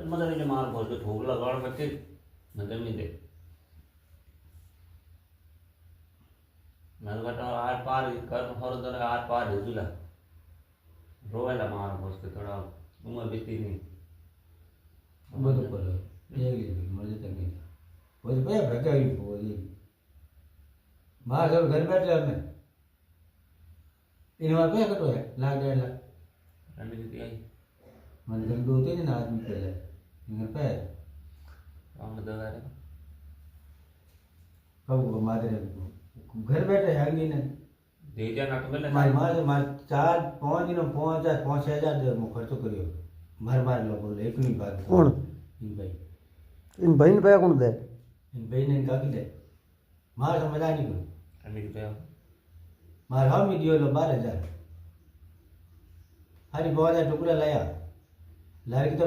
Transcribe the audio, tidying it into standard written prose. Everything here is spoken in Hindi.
मतलब ये मार बोल के ठोक लगाड़ करके नजर नहीं दे मैं तो कहता हूँ आर पार कर हर दर आर पार हिजुला रोवेला मार बोल के थोड़ा उम्र बीती नहीं બધું કરે એક લીધું મળી તકે પછી ભાઈ ભગાવી પોઈ માર જब घर बैठे हमें इन बार पे कटो है लाख 1.5 लाख ठंड कितनी आई मन कर दो तीन आदमी पहले इन पे काम दगा रे कब को मारे घर बैठे है नहीं ने दे जा नाटक में मार 4-5 दिन 5,000 दे मो खर्चो करियो मार लो बोले एक नहीं बात कौन इन बहन पे कौन दे इन भाई ने का की दे मार समझा नहीं को ठंड कितनी मार हम ही दियो लो 12,000 हरी बहुत टुकड़ा लाया लारी तो